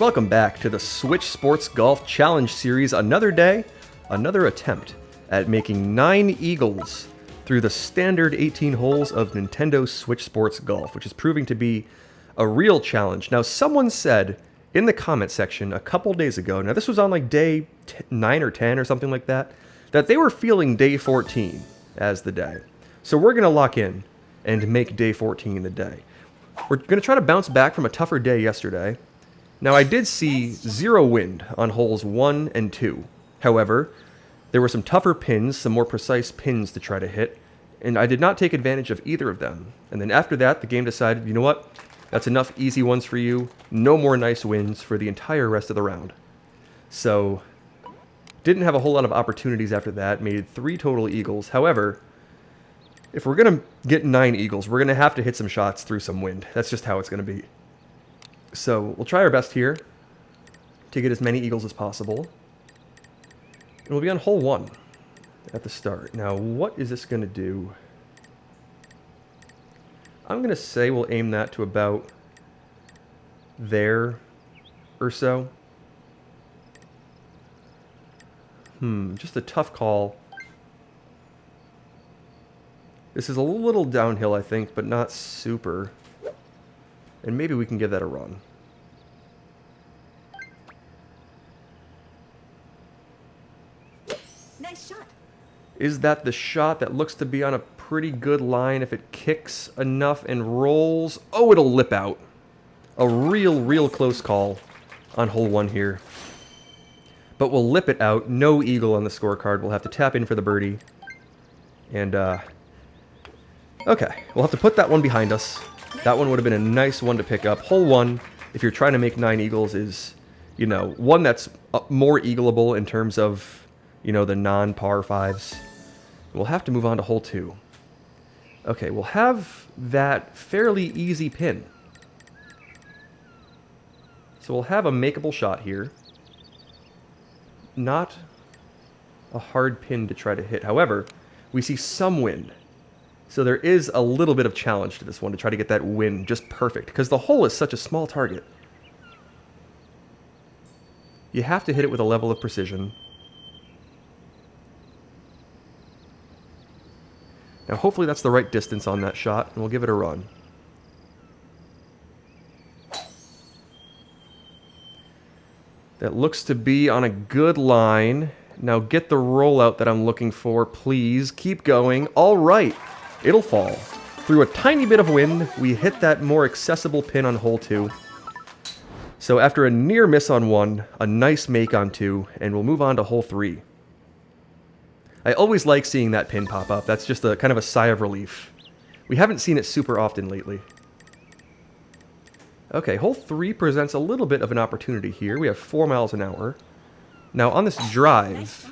Welcome back to the Switch Sports Golf Challenge Series. Another day, another attempt at making 9 eagles through the standard 18 holes of Nintendo Switch Sports Golf, which is proving to be a real challenge. Now, someone said in the comment section a couple days ago, now this was on like day 9 or 10 or something like that, that they were feeling day 14 as the day. So we're going to lock in and make day 14 the day. We're going to try to bounce back from a tougher day yesterday. Now, I did see 0 wind on holes 1 and 2. However, there were some tougher pins, some more precise pins to try to hit, and I did not take advantage of either of them. And then after that, the game decided, you know what? That's enough easy ones for you. No more nice wins for the entire rest of the round. So, didn't have a whole lot of opportunities after that. Made 3 total eagles. However, if we're going to get 9 eagles, we're going to have to hit some shots through some wind. That's just how it's going to be. So we'll try our best here to get as many eagles as possible. And we'll be on hole 1 at the start. Now, what is this going to do? I'm going to say we'll aim that to about there or so. Just a tough call. This is a little downhill, I think, but not super. And maybe we can give that a run. Nice shot. Is that the shot that looks to be on a pretty good line if it kicks enough and rolls? Oh, it'll lip out. A real close call on hole 1 here. But we'll lip it out. No eagle on the scorecard. We'll have to tap in for the birdie. And, okay. We'll have to put that one behind us. That one would have been a nice one to pick up. Hole 1, if you're trying to make 9 eagles, is, you know, one that's more eagleable in terms of, you know, the non-par 5s. We'll have to move on to hole 2. Okay, we'll have that fairly easy pin. So we'll have a makeable shot here. Not a hard pin to try to hit. However, we see some wind. So there is a little bit of challenge to this one to try to get that wind just perfect, because the hole is such a small target. You have to hit it with a level of precision. Now hopefully that's the right distance on that shot, and we'll give it a run. That looks to be on a good line. Now get the rollout that I'm looking for, please. Keep going. All right. It'll fall. Through a tiny bit of wind, we hit that more accessible pin on hole 2. So after a near miss on 1, a nice make on 2, and we'll move on to hole 3. I always like seeing that pin pop up. That's just a kind of a sigh of relief. We haven't seen it super often lately. Okay, hole 3 presents a little bit of an opportunity here. We have 4 miles an hour. Now on this drive,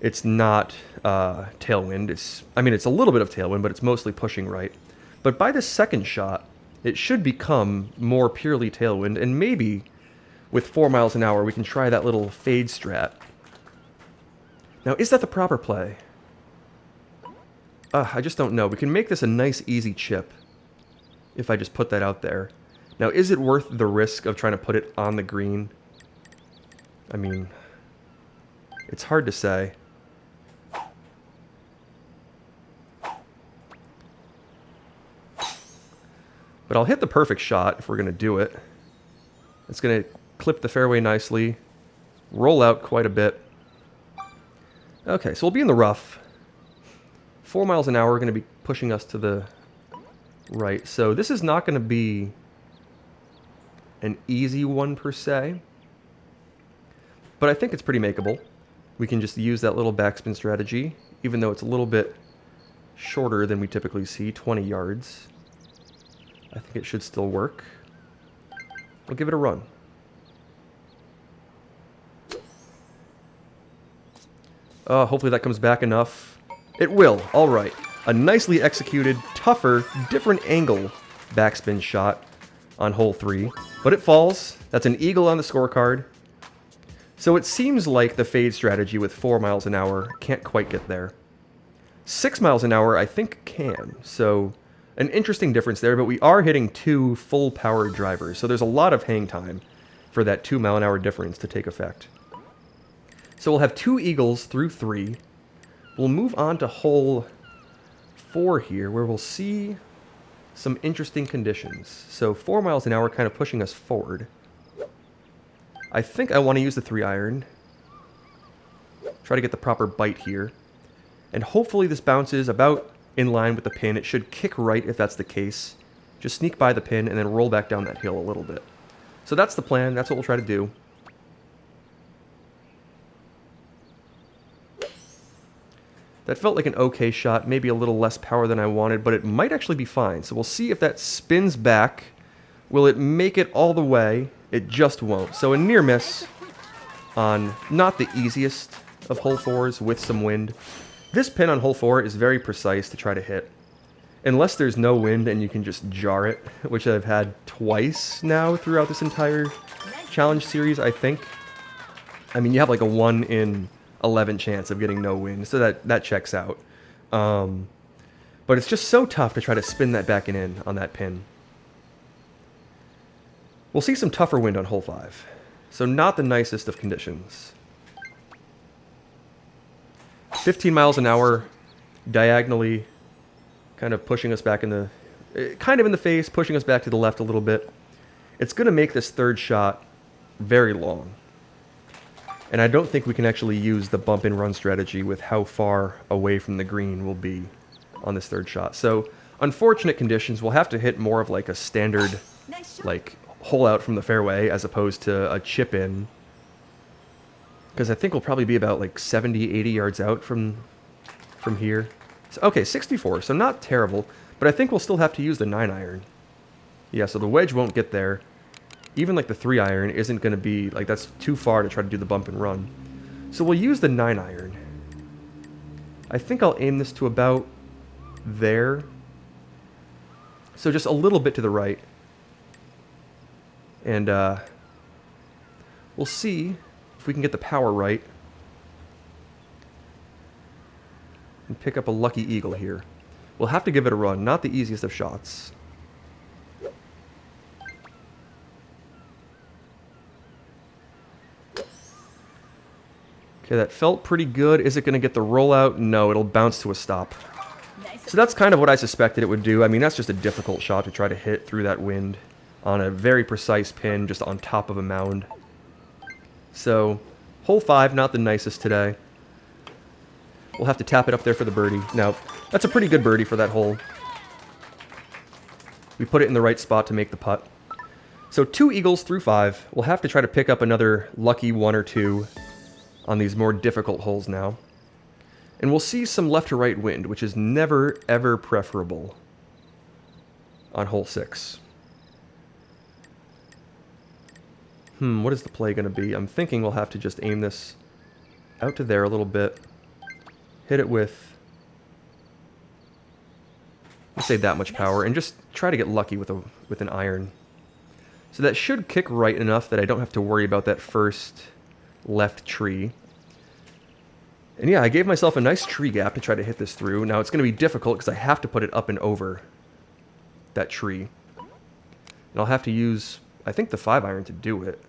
it's not tailwind. It's a little bit of tailwind, but it's mostly pushing right. But by the second shot, it should become more purely tailwind, and maybe with 4 miles an hour, we can try that little fade strat. Now, is that the proper play? I just don't know. We can make this a nice, easy chip if I just put that out there. Now, is it worth the risk of trying to put it on the green? I mean, it's hard to say. But I'll hit the perfect shot if we're going to do it. It's going to clip the fairway nicely, roll out quite a bit. Okay, so we'll be in the rough. 4 miles an hour are going to be pushing us to the right. So this is not going to be an easy one per se. But I think it's pretty makeable. We can just use that little backspin strategy, even though it's a little bit shorter than we typically see, 20 yards. I think it should still work. We'll give it a run. Hopefully that comes back enough. It will. All right. A nicely executed, tougher, different angle backspin shot on hole 3. But it falls. That's an eagle on the scorecard. So it seems like the fade strategy with 4 miles an hour can't quite get there. 6 miles an hour, I think, can. So an interesting difference there, but we are hitting 2 full-powered drivers, so there's a lot of hang time. for that 2-mile-an-hour difference to take effect. So we'll have 2 eagles through 3. We'll move on to hole 4 here, where we'll see some interesting conditions. So 4 miles an hour kind of pushing us forward. I think I want to use the 3-iron. Try to get the proper bite here. And hopefully this bounces about in line with the pin. It should kick right if that's the case. Just sneak by the pin and then roll back down that hill a little bit. So that's the plan. That's what we'll try to do. That felt like an okay shot, maybe a little less power than I wanted, but it might actually be fine. So we'll see if that spins back. Will it make it all the way? It just won't. So a near miss on not the easiest of hole 4s with some wind. This pin on hole 4 is very precise to try to hit. Unless there's no wind and you can just jar it, which I've had twice now throughout this entire challenge series, I think. I mean, you have like a 1 in 11 chance of getting no wind, so that checks out. But it's just so tough to try to spin that back and in on that pin. We'll see some tougher wind on hole 5, so not the nicest of conditions. 15 miles an hour diagonally, kind of pushing us back in the, kind of in the face, pushing us back to the left a little bit. It's going to make this third shot very long. And I don't think we can actually use the bump and run strategy with how far away from the green we'll be on this third shot. So, unfortunate conditions. We'll have to hit more of like a standard, like, hole out from the fairway as opposed to a chip in. Because I think we'll probably be about like 70, 80 yards out from here. So, okay, 64, so not terrible. But I think we'll still have to use the 9-iron. Yeah, so the wedge won't get there. Even like the 3-iron isn't going to be, like, that's too far to try to do the bump and run. So we'll use the 9-iron. I think I'll aim this to about there. So just a little bit to the right. And we'll see if we can get the power right. And pick up a lucky eagle here. We'll have to give it a run. Not the easiest of shots. Okay, that felt pretty good. Is it going to get the rollout? No, it'll bounce to a stop. So that's kind of what I suspected it would do. I mean, that's just a difficult shot to try to hit through that wind on a very precise pin just on top of a mound. So, hole 5, not the nicest today. We'll have to tap it up there for the birdie. Now, that's a pretty good birdie for that hole. We put it in the right spot to make the putt. So 2 eagles through 5. We'll have to try to pick up another lucky 1 or 2 on these more difficult holes now. And we'll see some left to right wind, which is never, ever preferable on hole 6. What is the play going to be? I'm thinking we'll have to just aim this out to there a little bit. Hit it with, let's say, that much power, and just try to get lucky with an iron. So that should kick right enough that I don't have to worry about that first left tree. And yeah, I gave myself a nice tree gap to try to hit this through. Now it's going to be difficult because I have to put it up and over that tree. And I'll have to use, I think, the 5-iron to do it.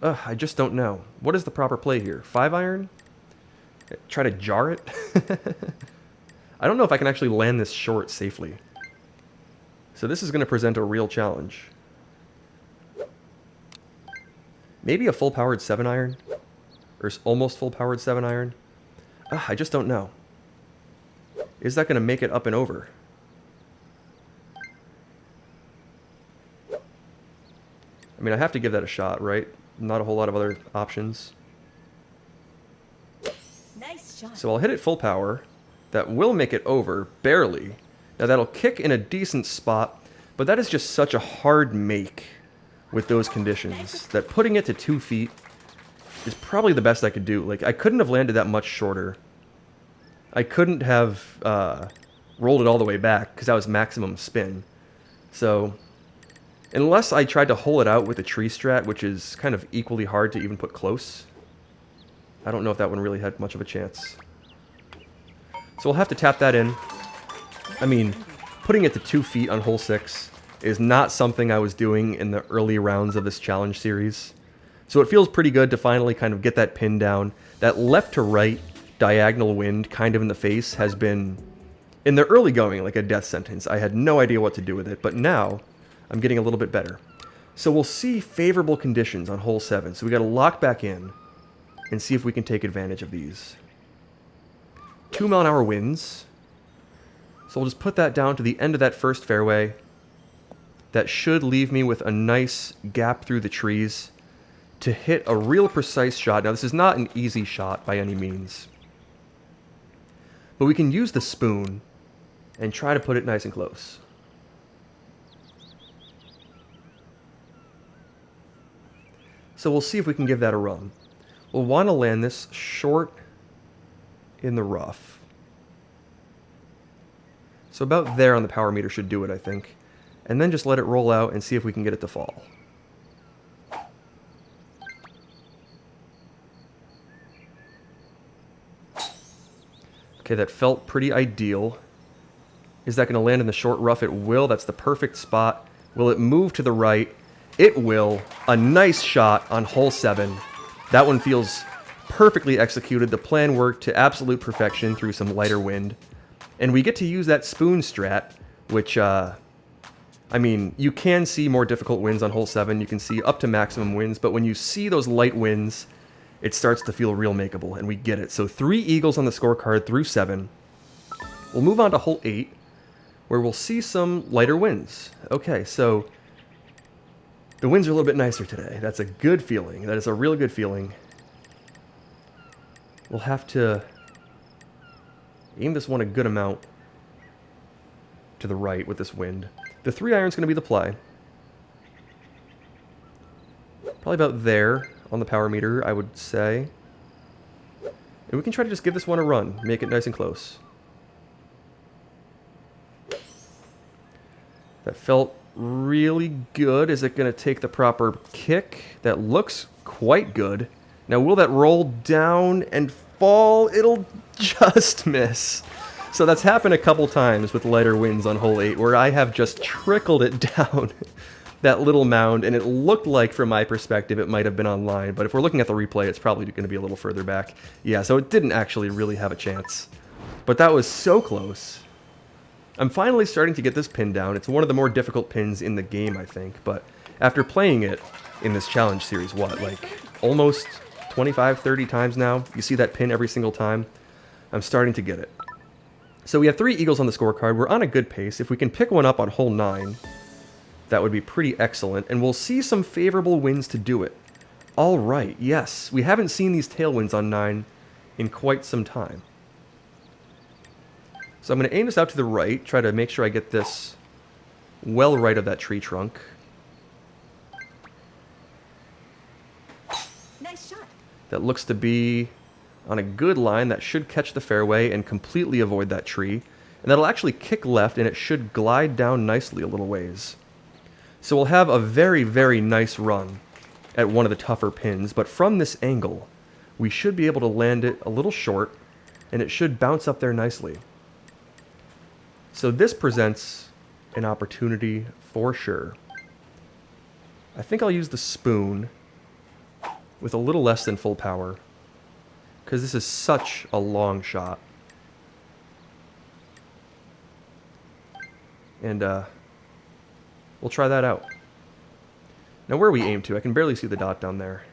I just don't know. What is the proper play here? 5-iron? Try to jar it? I don't know if I can actually land this short safely. So this is going to present a real challenge. Maybe a full-powered 7-iron? Or almost full-powered 7-iron? I just don't know. Is that going to make it up and over? I mean, I have to give that a shot, right? Not a whole lot of other options. Nice shot. So I'll hit it full power. That will make it over, barely. Now that'll kick in a decent spot, but that is just such a hard make with those conditions that putting it to 2 feet is probably the best I could do. Like, I couldn't have landed that much shorter. I couldn't have rolled it all the way back because that was maximum spin. So, unless I tried to hole it out with a tree strat, which is kind of equally hard to even put close, I don't know if that one really had much of a chance. So we'll have to tap that in. I mean, putting it to 2 feet on hole 6 is not something I was doing in the early rounds of this challenge series. So it feels pretty good to finally kind of get that pin down. That left to right diagonal wind kind of in the face has been, in the early going, like a death sentence. I had no idea what to do with it, but now I'm getting a little bit better. So we'll see favorable conditions on hole 7. So we got to lock back in and see if we can take advantage of these. 2-mile-an-hour winds. So we'll just put that down to the end of that first fairway. That should leave me with a nice gap through the trees to hit a real precise shot. Now, this is not an easy shot by any means, but we can use the spoon and try to put it nice and close. So we'll see if we can give that a run. We'll want to land this short in the rough. So about there on the power meter should do it, I think. And then just let it roll out and see if we can get it to fall. Okay, that felt pretty ideal. Is that going to land in the short rough? It will. That's the perfect spot. Will it move to the right? It will. A nice shot on hole 7. That one feels perfectly executed. The plan worked to absolute perfection through some lighter wind. And we get to use that spoon strat, which, I mean, you can see more difficult winds on hole 7. You can see up to maximum winds. But when you see those light winds, it starts to feel real makeable, and we get it. So 3 eagles on the scorecard through 7. We'll move on to hole 8, where we'll see some lighter winds. Okay, so the winds are a little bit nicer today. That's a good feeling. That is a real good feeling. We'll have to aim this one a good amount to the right with this wind. The 3-iron's going to be the play. Probably about there on the power meter, I would say. And we can try to just give this one a run, make it nice and close. That felt really good. Is it going to take the proper kick? That looks quite good. Now, will that roll down and fall? It'll just miss. So that's happened a couple times with lighter winds on hole 8, where I have just trickled it down that little mound, and it looked like, from my perspective, it might have been on line, but if we're looking at the replay, it's probably going to be a little further back. Yeah, so it didn't actually really have a chance. But that was so close. I'm finally starting to get this pin down. It's one of the more difficult pins in the game, I think, but after playing it in this challenge series, what, like almost 25, 30 times now? You see that pin every single time? I'm starting to get it. So we have 3 eagles on the scorecard. We're on a good pace. If we can pick one up on hole 9, that would be pretty excellent, and we'll see some favorable winds to do it. All right, yes, we haven't seen these tailwinds on 9 in quite some time. So I'm going to aim this out to the right, try to make sure I get this well right of that tree trunk. Nice shot. That looks to be on a good line. That should catch the fairway and completely avoid that tree. And that'll actually kick left, and it should glide down nicely a little ways. So we'll have a very, very nice run at one of the tougher pins, but from this angle, we should be able to land it a little short, and it should bounce up there nicely. So this presents an opportunity for sure. I think I'll use the spoon with a little less than full power, because this is such a long shot. And, we'll try that out. Now, where we aim to, I can barely see the dot down there.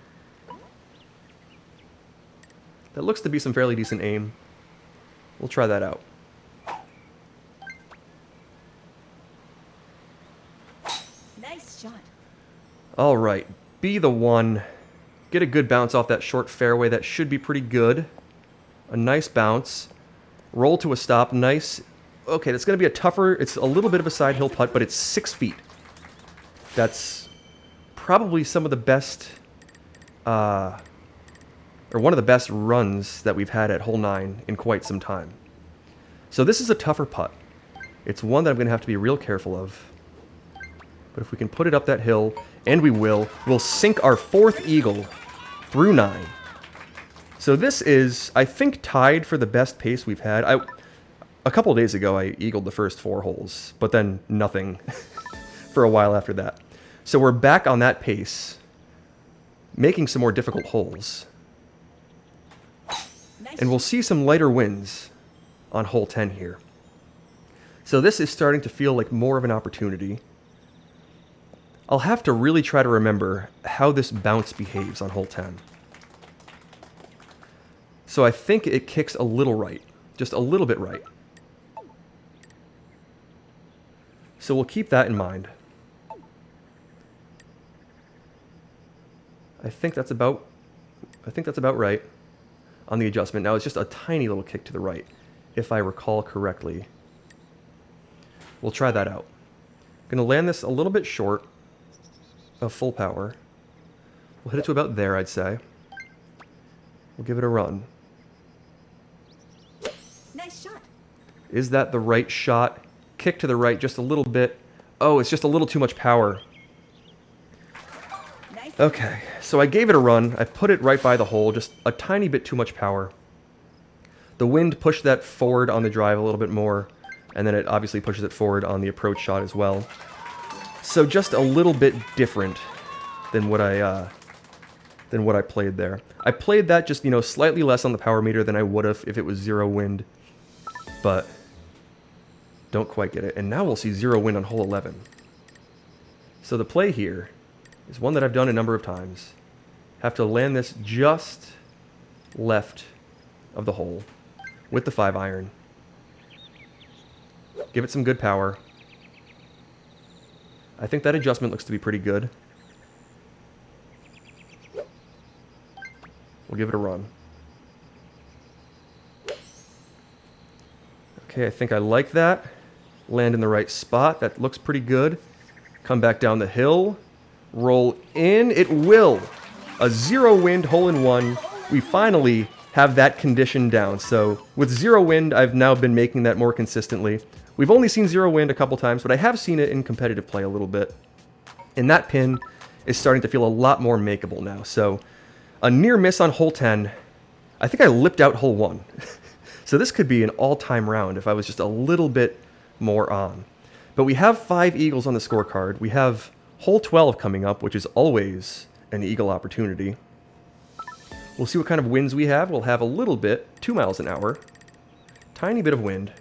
That looks to be some fairly decent aim. We'll try that out. Nice shot. All right, be the one. Get a good bounce off that short fairway. That should be pretty good. A nice bounce. Roll to a stop. Nice. Okay, that's going to be a tougher, it's a little bit of a side hill putt, but it's 6 feet. That's probably some of the best, or one of the best runs that we've had at hole 9 in quite some time. So this is a tougher putt. It's one that I'm going to have to be real careful of. But if we can put it up that hill, and we will, we'll sink our 4th eagle through 9. So this is, I think, tied for the best pace we've had. A couple of days ago, I eagled the first 4 holes, but then nothing for a while after that. So we're back on that pace, making some more difficult holes. Nice. And we'll see some lighter winds on hole 10 here. So this is starting to feel like more of an opportunity. I'll have to really try to remember how this bounce behaves on hole 10. So I think it kicks a little right, just a little bit right. So we'll keep that in mind. I think that's about right on the adjustment. Now it's just a tiny little kick to the right, if I recall correctly. We'll try that out. Going to land this a little bit short of full power. We'll hit it to about there, I'd say. We'll give it a run. Nice shot. Is that the right shot? Kick to the right just a little bit. Oh, it's just a little too much power. Nice. Okay, so I gave it a run. I put it right by the hole, just a tiny bit too much power. The wind pushed that forward on the drive a little bit more, and then it obviously pushes it forward on the approach shot as well. So just a little bit different than what I played there. I played that just, slightly less on the power meter than I would have if it was zero wind, but don't quite get it. And now we'll see zero wind on hole 11. So the play here is one that I've done a number of times. Have to land this just left of the hole with the 5-iron. Give it some good power. I think that adjustment looks to be pretty good. We'll give it a run. Okay, I think I like that. Land in the right spot. That looks pretty good. Come back down the hill. Roll in. It will. A zero wind hole in one. We finally have that condition down. So with zero wind, I've now been making that more consistently. We've only seen zero wind a couple times, but I have seen it in competitive play a little bit. And that pin is starting to feel a lot more makeable now. So a near miss on hole 10. I think I lipped out hole 1. So this could be an all-time round if I was just a little bit more on. But we have 5 eagles on the scorecard. We have hole 12 coming up, which is always an eagle opportunity. We'll see what kind of winds we have. We'll have a little bit, 2 miles an hour. Tiny bit of wind.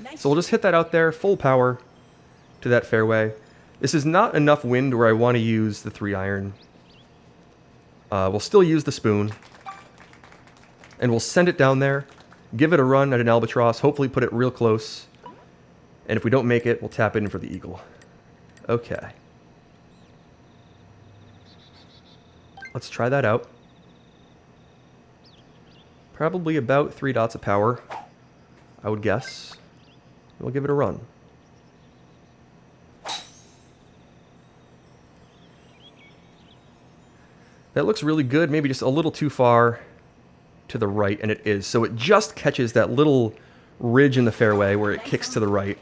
Nice. So we'll just hit that out there, full power to that fairway. This is not enough wind where I want to use the 3-iron. We'll still use the spoon. And we'll send it down there, give it a run at an albatross, hopefully put it real close. And if we don't make it, we'll tap it in for the eagle. Okay. Let's try that out. Probably about 3 dots of power, I would guess. We'll give it a run. That looks really good, maybe just a little too far to the right, and it is. So it just catches that little ridge in the fairway where it kicks to the right,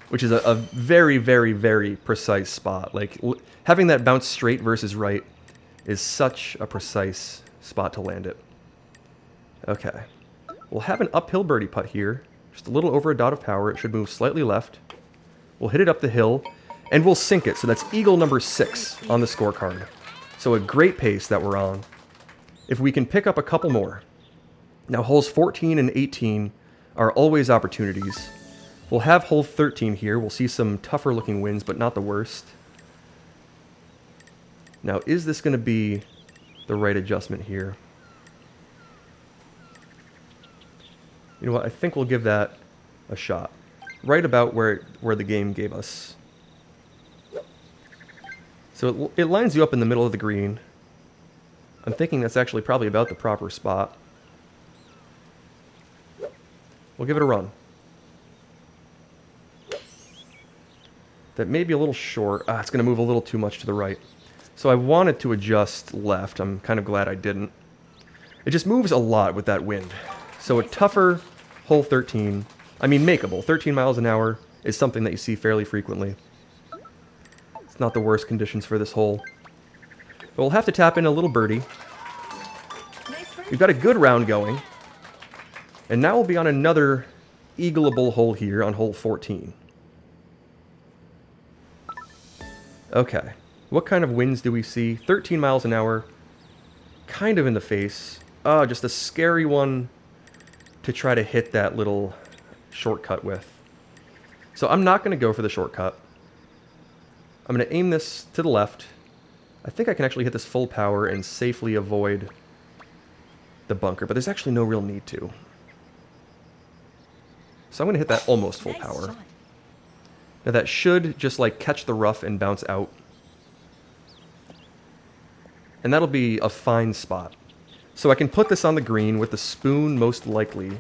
which is a very, very, very precise spot. Like, having that bounce straight versus right is such a precise spot to land it. Okay. We'll have an uphill birdie putt here. Just a little over a dot of power. It should move slightly left. We'll hit it up the hill, and we'll sink it. So that's eagle number 6 on the scorecard. So a great pace that we're on. If we can pick up a couple more. Now holes 14 and 18 are always opportunities. We'll have hole 13 here. We'll see some tougher looking winds, but not the worst. Now, is this going to be the right adjustment here? You know what? I think we'll give that a shot. Right about where the game gave us. So it lines you up in the middle of the green. I'm thinking that's actually probably about the proper spot. We'll give it a run. That may be a little short. It's going to move a little too much to the right. So I wanted to adjust left. I'm kind of glad I didn't. It just moves a lot with that wind. So a tougher hole 13, I mean makeable, 13 miles an hour is something that you see fairly frequently. It's not the worst conditions for this hole. But we'll have to tap in a little birdie. Nice birdie. We've got a good round going. And now we'll be on another eagleable hole here on hole 14. Okay. What kind of winds do we see? 13 miles an hour. Kind of in the face. Oh, just a scary one to try to hit that little shortcut with. So I'm not going to go for the shortcut. I'm going to aim this to the left. I think I can actually hit this full power and safely avoid the bunker, but there's actually no real need to. So I'm going to hit that almost full power. Shot. Now that should just like catch the rough and bounce out. And that'll be a fine spot. So I can put this on the green with the spoon most likely.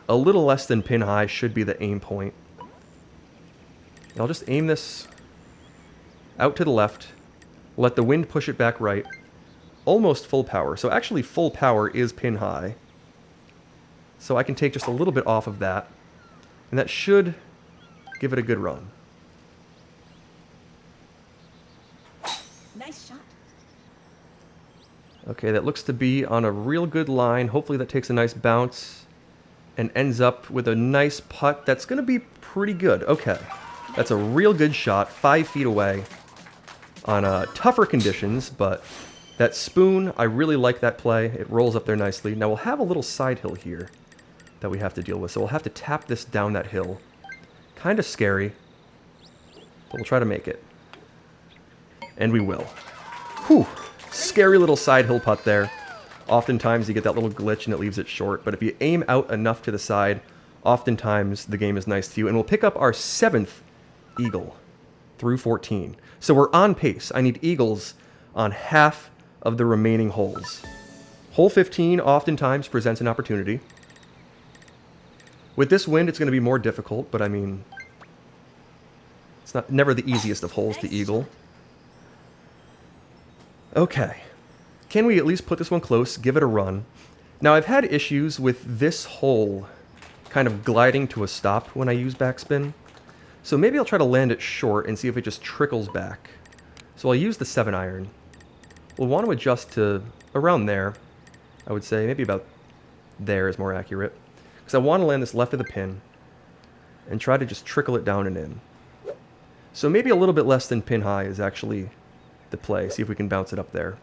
A little less than pin high should be the aim point. And I'll just aim this out to the left. Let the wind push it back right. Almost full power. So actually full power is pin high. So I can take just a little bit off of that. And that should give it a good run. Nice shot. Okay, that looks to be on a real good line. Hopefully that takes a nice bounce and ends up with a nice putt. That's going to be pretty good. Okay, that's a real good shot, 5 feet away on tougher conditions, but that spoon, I really like that play. It rolls up there nicely. Now we'll have a little side hill here that we have to deal with, so we'll have to tap this down that hill. Kind of scary, but we'll try to make it. And we will. Whew! Scary little side hill putt there. Oftentimes you get that little glitch and it leaves it short, but if you aim out enough to the side, oftentimes the game is nice to you. And we'll pick up our 7th eagle through 14. So we're on pace. I need eagles on half of the remaining holes. Hole 15 oftentimes presents an opportunity. With this wind, it's going to be more difficult, but I mean, it's never the easiest of holes to eagle. Okay. Can we at least put this one close, give it a run? Now, I've had issues with this hole kind of gliding to a stop when I use backspin. So maybe I'll try to land it short and see if it just trickles back. So I'll use the 7-iron. We'll want to adjust to around there. I would say maybe about there is more accurate. Because I want to land this left of the pin and try to just trickle it down and in. So maybe a little bit less than pin high is actually the play. See if we can bounce it up there.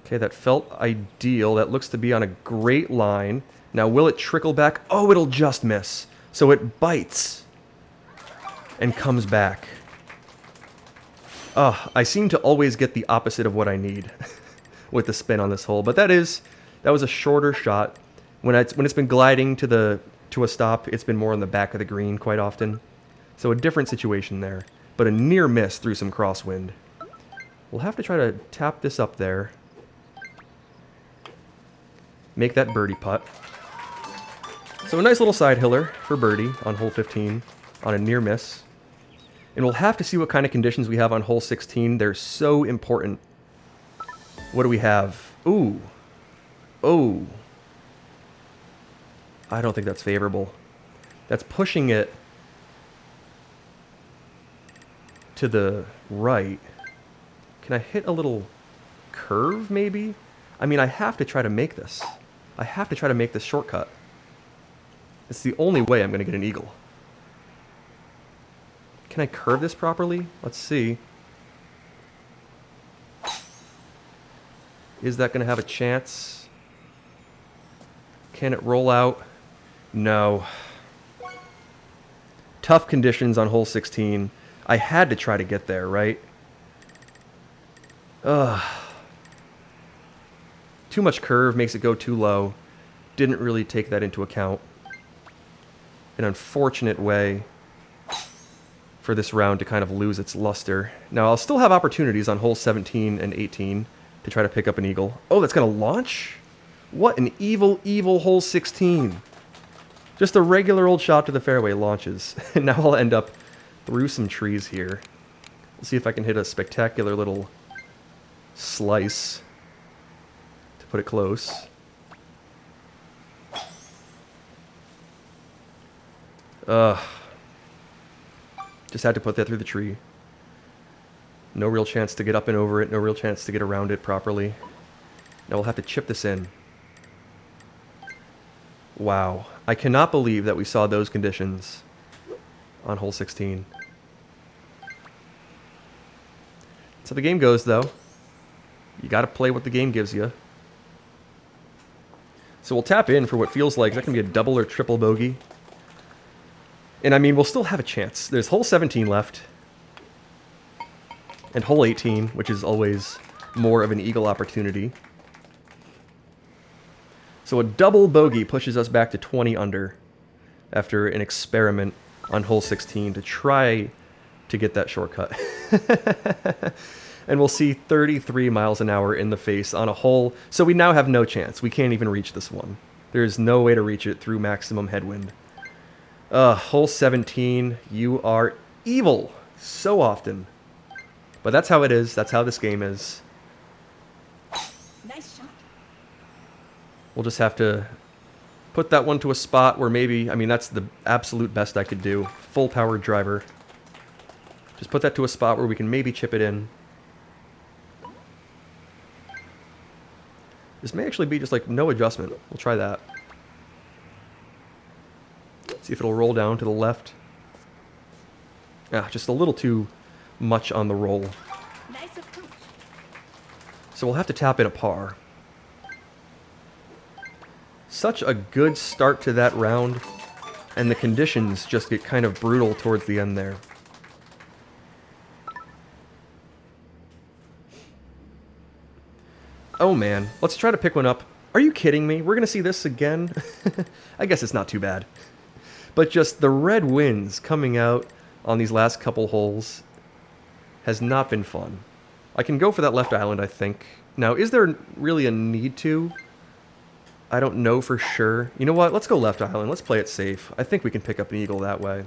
Okay, that felt ideal. That looks to be on a great line. Now, will it trickle back? Oh, it'll just miss. So it bites and comes back. I seem to always get the opposite of what I need with the spin on this hole. But that was a shorter shot. When it's been gliding to a stop, it's been more on the back of the green quite often. So a different situation there, but a near miss through some crosswind. We'll have to try to tap this up there. Make that birdie putt. So a nice little side hiller for birdie on hole 15 on a near miss. And we'll have to see what kind of conditions we have on hole 16. They're so important. What do we have? Ooh. Oh. I don't think that's favorable. That's pushing it to the right. Can I hit a little curve, maybe? I mean, I have to try to make this. I have to try to make this shortcut. It's the only way I'm going to get an eagle. Can I curve this properly? Let's see. Is that going to have a chance? Can it roll out? No. Tough conditions on hole 16. I had to try to get there, right? Ugh. Too much curve makes it go too low. Didn't really take that into account. An unfortunate way for this round to kind of lose its luster. Now, I'll still have opportunities on hole 17 and 18 to try to pick up an eagle. Oh, that's going to launch? What an evil, evil hole 16. Just a regular old shot to the fairway launches. And now I'll end up through some trees here. We'll see if I can hit a spectacular little slice to put it close. Just had to put that through the tree. No real chance to get up and over it. No real chance to get around it properly. Now we'll have to chip this in. Wow. I cannot believe that we saw those conditions on hole 16. So the game goes, though. You got to play what the game gives you. So we'll tap in for what feels like that can be a double or triple bogey. And I mean, we'll still have a chance. There's hole 17 left. And hole 18, which is always more of an eagle opportunity. So a double bogey pushes us back to 20 under after an experiment on hole 16 to try to get that shortcut. And we'll see 33 miles an hour in the face on a hole. So we now have no chance. We can't even reach this one. There's no way to reach it through maximum headwind. Hole 17, you are evil so often. But that's how it is. That's how this game is. Nice shot. We'll just have to put that one to a spot where maybe, I mean, that's the absolute best I could do. Full power driver. Just put that to a spot where we can maybe chip it in. This may actually be just like no adjustment. We'll try that. See if it'll roll down to the left. Ah, just a little too much on the roll. Nice approach. So we'll have to tap in a par. Such a good start to that round, and the conditions just get kind of brutal towards the end there. Oh man, let's try to pick one up. Are you kidding me? We're going to see this again? I guess it's not too bad. But just the red winds coming out on these last couple holes has not been fun. I can go for that left island, I think. Now, is there really a need to? I don't know for sure. You know what? Let's go left island. Let's play it safe. I think we can pick up an eagle that way.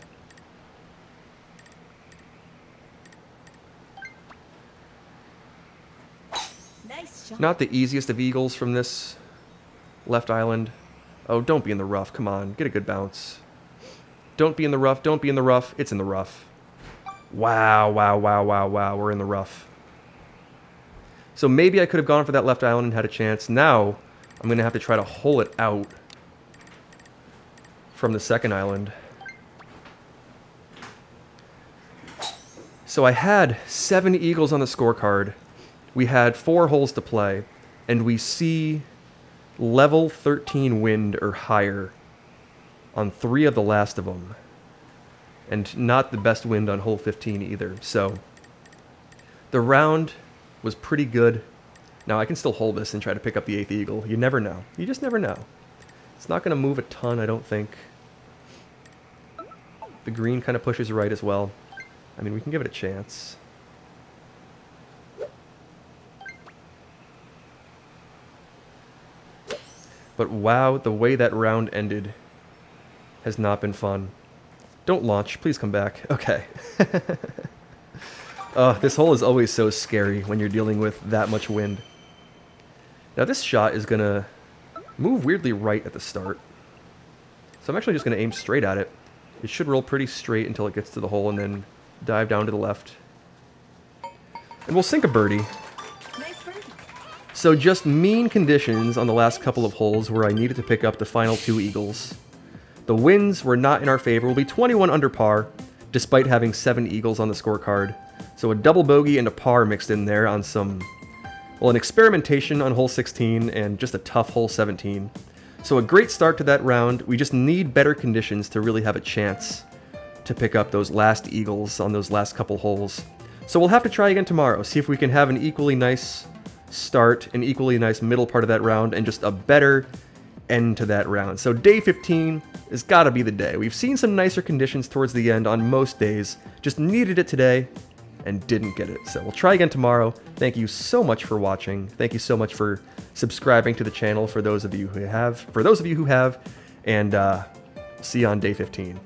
Nice shot. Not the easiest of eagles from this left island. Oh, don't be in the rough. Come on. Get a good bounce. Don't be in the rough. Don't be in the rough. It's in the rough. Wow, wow, wow, wow, wow. We're in the rough. So maybe I could have gone for that left island and had a chance. Now, I'm going to have to try to hole it out from the second island. So I had 7 eagles on the scorecard. We had 4 holes to play. And we see level 13 wind or higher on 3 of the last of them. And not the best wind on hole 15 either. So the round was pretty good. Now I can still hold this and try to pick up the 8th eagle. You never know. You just never know. It's not going to move a ton, I don't think. The green kind of pushes right as well. I mean, we can give it a chance. But wow, the way that round ended has not been fun. Don't launch. Please come back. Okay. This hole is always so scary when you're dealing with that much wind. Now this shot is going to move weirdly right at the start. So I'm actually just going to aim straight at it. It should roll pretty straight until it gets to the hole and then dive down to the left. And we'll sink a birdie. Nice birdie. So just mean conditions on the last couple of holes where I needed to pick up the final 2 eagles. The winds were not in our favor. We'll be 21 under par, despite having 7 eagles on the scorecard. So a double bogey and a par mixed in there on some, well, an experimentation on hole 16 and just a tough hole 17. So a great start to that round. We just need better conditions to really have a chance to pick up those last eagles on those last couple holes. So we'll have to try again tomorrow, see if we can have an equally nice start, an equally nice middle part of that round, and just a better end to that round. So day 15 has got to be the day. We've seen some nicer conditions towards the end on most days, just needed it today and didn't get it. So we'll try again tomorrow. Thank you so much for watching. Thank you so much for subscribing to the channel for those of you who have, and see you on day 15.